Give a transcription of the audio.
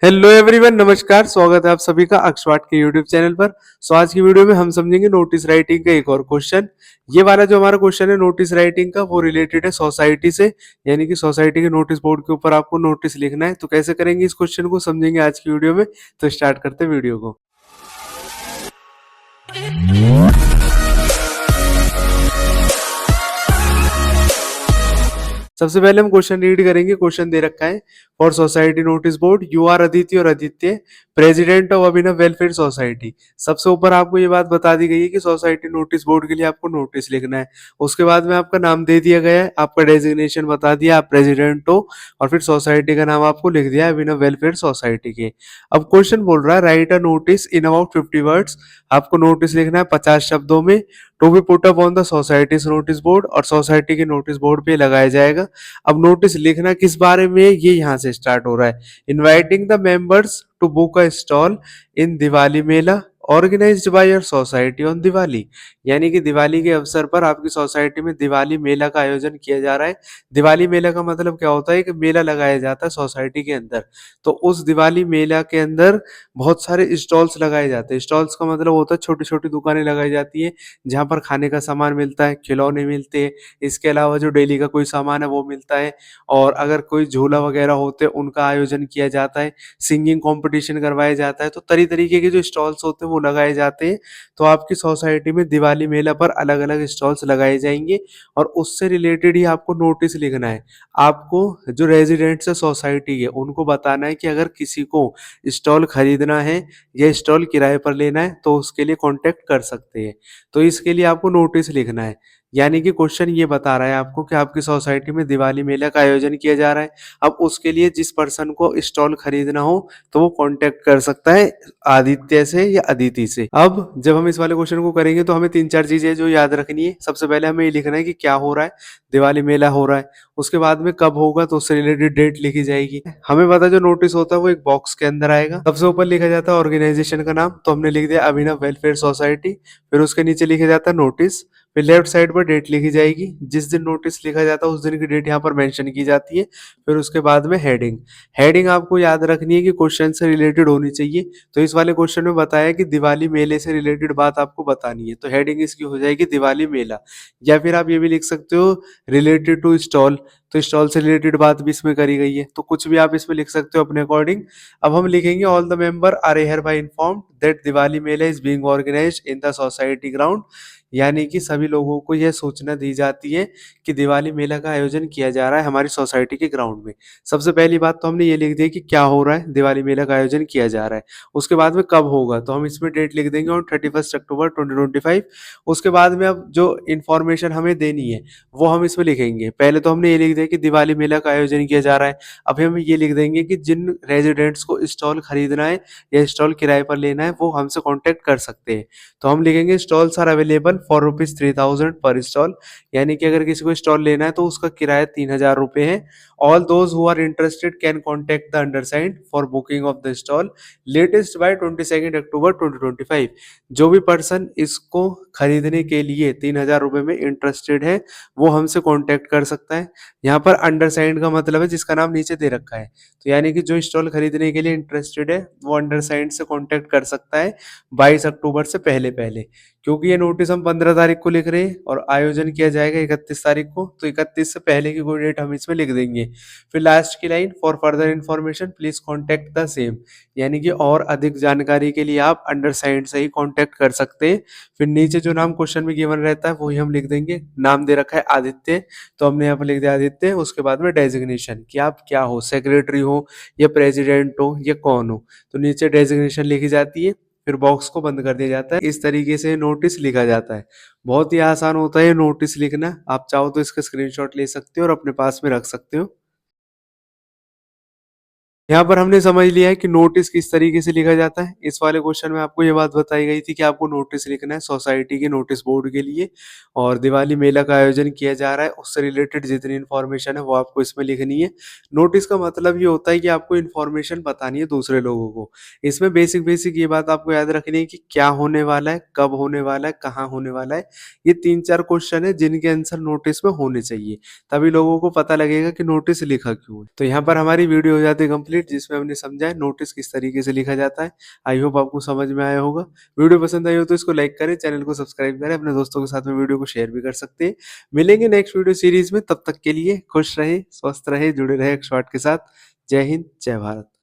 Hello everyone, नमस्कार। स्वागत है आप सभी का अक्षवाट के यूट्यूब चैनल पर। आज की वीडियो में हम समझेंगे नोटिस राइटिंग का एक और क्वेश्चन। ये वाला जो हमारा क्वेश्चन है नोटिस राइटिंग का, वो रिलेटेड है सोसाइटी से। यानी कि सोसाइटी के नोटिस बोर्ड के ऊपर आपको नोटिस लिखना है। तो कैसे करेंगे इस क्वेश्चन को, समझेंगे आज की वीडियो में। तो स्टार्ट करते हैं वीडियो को। सबसे पहले हम क्वेश्चन रीड करेंगे। क्वेश्चन दे रखा है, for society notice board you are Aditi और Aditya president of Abhinav welfare society. सबसे ऊपर आपको ये बात बता दी गई है कि सोसाइटी नोटिस बोर्ड के लिए आपको नोटिस लिखना है। उसके बाद में आपका नाम दे दिया गया है, आपका डेजिग्नेशन बता दिया, आप प्रेसिडेंट हो, और फिर सोसाइटी का नाम आपको लिख दिया है अभिनव वेलफेयर सोसाइटी के। अब क्वेश्चन बोल रहा है, write a notice in about 50 words. आपको नोटिस लिखना है 50 शब्दों में, to be put up on the society's notice board, और सोसाइटी के नोटिस बोर्ड पे लगाया जाएगा। अब नोटिस लिखना किस बारे में, ये यहाँ से स्टार्ट हो रहा है। Inviting the members to book a stall in Diwali mela organised by your society on Diwali. यानी कि दिवाली के अवसर पर आपकी सोसाइटी में दिवाली मेला का आयोजन किया जा रहा है। दिवाली मेला का मतलब क्या होता है कि मेला लगाया जाता है सोसाइटी के अंदर। तो उस दिवाली मेला के अंदर बहुत सारे स्टॉल्स लगाए जाते हैं। स्टॉल्स का मतलब होता है छोटी छोटी दुकानें लगाई जाती है, जहाँ पर खाने का सामान मिलता है, खिलौने मिलते हैं, इसके अलावा जो डेली का कोई सामान है वो मिलता है। और अगर कोई झूला वगैरह होते हैं उनका आयोजन किया जाता है, सिंगिंग कंपटीशन करवाया जाता है। तो तरह तरीके के जो स्टॉल्स होते हैं वो लगाए जाते हैं। तो आपकी सोसाइटी में दिवाली मेला पर अलग अलग स्टॉल्स लगाए जाएंगे, और उससे रिलेटेड ही आपको नोटिस लिखना है। आपको जो रेजिडेंट्स है सोसाइटी के, उनको बताना है कि अगर किसी को स्टॉल खरीदना है या स्टॉल किराए पर लेना है तो उसके लिए कांटेक्ट कर सकते हैं। तो इसके लिए आपको नोटिस लिखना है। यानी कि क्वेश्चन ये बता रहा है आपको कि आपकी सोसाइटी में दिवाली मेला का आयोजन किया जा रहा है। अब उसके लिए जिस पर्सन को स्टॉल खरीदना हो तो वो कांटेक्ट कर सकता है आदित्य से या अदिति से। अब जब हम इस वाले क्वेश्चन को करेंगे तो हमें तीन चार चीजें जो याद रखनी है। सबसे पहले हमें ये लिखना है कि क्या हो रहा है, दिवाली मेला हो रहा है। उसके बाद में कब होगा तो उससे रिलेटेड डेट लिखी जाएगी। हमें पता जो नोटिस होता है वो एक बॉक्स के अंदर आएगा। सबसे ऊपर लिखा जाता है ऑर्गेनाइजेशन का नाम, तो हमने लिख दिया अभिनव वेलफेयर सोसाइटी। फिर उसके नीचे लिखा जाता है नोटिस। फिर लेफ्ट साइड पर डेट लिखी जाएगी, जिस दिन नोटिस लिखा जाता है उस दिन की डेट यहाँ पर मेंशन की जाती है। फिर उसके बाद में हेडिंग। हेडिंग आपको याद रखनी है कि क्वेश्चन से रिलेटेड होनी चाहिए। तो इस वाले क्वेश्चन में बताया कि दिवाली मेले से रिलेटेड बात आपको बतानी है, तो हेडिंग इसकी हो जाएगी दिवाली मेला। या फिर आप ये भी लिख सकते हो रिलेटेड टू स्टॉल, तो स्टॉल से रिलेटेड बात भी इसमें करी गई है। तो कुछ भी आप इसमें लिख सकते हो अपने अकॉर्डिंग। अब हम लिखेंगे all the member are hereby informed that Diwali mela is being organised in the society ground. यानी कि सभी लोगों को यह सूचना दी जाती है कि दिवाली मेला का आयोजन किया जा रहा है हमारी सोसाइटी के ग्राउंड में। सबसे पहली बात तो हमने ये लिख दी कि क्या हो रहा है, दिवाली मेला का आयोजन किया जा रहा है। उसके बाद में कब होगा तो हम इसमें डेट लिख देंगे ऑन 31 अक्टूबर 2025। उसके बाद में अब जो इन्फॉर्मेशन हमें देनी है वो हम इसमें लिखेंगे। पहले तो हमने ये लिख दिया कि दिवाली मेला का आयोजन किया जा रहा है। अभी हम ये लिख देंगे कि जिन रेजिडेंट्स को स्टॉल खरीदना है या स्टॉल किराए पर लेना है वो हमसे कांटेक्ट कर सकते हैं। तो हम लिखेंगे स्टॉल्स आर अवेलेबल फॉर ₹3000 पर स्टॉल। यानी कि अगर किसी को स्टॉल लेना है तो उसका किराया 3000 रुपये है। All those who are interested can contact the undersigned for booking of the stall latest by 22 October 2025। जो भी पर्सन इसको खरीदने के लिए 3000 रुपये में इंटरेस्टेड है वो हमसे कांटेक्ट कर सकता है। यहाँ पर अंडरसाइंड का मतलब है जिसका नाम नीचे दे रखा है। तो यानी कि जो स्टॉल खरीदने के लिए इंटरेस्टेड है वो अंडरसाइंड से कांटेक्ट कर सकता है 22 अक्टूबर से पहले पहले। क्योंकि ये नोटिस हम 15 तारीख को लिख रहे हैं और आयोजन किया जाएगा 31 तारीख को, तो 31 से पहले की कोई डेट हम इसमें लिख देंगे। फिर लास्ट की line, for further information please contact the same. यानी कि और अधिक जानकारी के लिए आप अंडरसाइंड से ही कॉन्टेक्ट कर सकते हैं। फिर नीचे जो नाम क्वेश्चन में गिवन रहता है वही हम लिख देंगे। नाम दे रखा है आदित्य, तो हमने यहाँ पर लिख दिया आदित्य। उसके बाद में डेजिग्नेशन कि आप क्या हो, सेक्रेटरी हो या प्रेसिडेंट हो या कौन हो, तो नीचे डेजिग्नेशन लिखी जाती है। फिर बॉक्स को बंद कर दिया जाता है। इस तरीके से नोटिस लिखा जाता है। बहुत ही आसान होता है नोटिस लिखना। आप चाहो तो इसका स्क्रीनशॉट ले सकते हो और अपने पास में रख सकते हो। यहाँ पर हमने समझ लिया है कि नोटिस किस तरीके से लिखा जाता है। इस वाले क्वेश्चन में आपको ये बात बताई गई थी कि आपको नोटिस लिखना है सोसाइटी के नोटिस बोर्ड के लिए, और दिवाली मेला का आयोजन किया जा रहा है उससे रिलेटेड जितनी इन्फॉर्मेशन है वो आपको इसमें लिखनी है। नोटिस का मतलब ये होता है कि आपको इन्फॉर्मेशन बतानी है दूसरे लोगों को। इसमें बेसिक बेसिक ये बात आपको याद रखनी है कि क्या होने वाला है, कब होने वाला है, कहाँ होने वाला है। ये तीन चार क्वेश्चन है जिनके आंसर नोटिस में होने चाहिए, तभी लोगों को पता लगेगा कि नोटिस लिखा क्यों है। तो यहाँ पर हमारी वीडियो हो जाती है कंप्लीट। कंप्लीट, जिसमें हमने समझा है नोटिस किस तरीके से लिखा जाता है। आई होप आपको समझ में आया होगा। वीडियो पसंद आई हो तो इसको लाइक करें, चैनल को सब्सक्राइब करें, अपने दोस्तों के साथ में वीडियो को शेयर भी कर सकते हैं। मिलेंगे नेक्स्ट वीडियो सीरीज में, तब तक के लिए खुश रहे, स्वस्थ रहे, जुड़े रहे एक्सपर्ट के साथ। जय हिंद, जय भारत।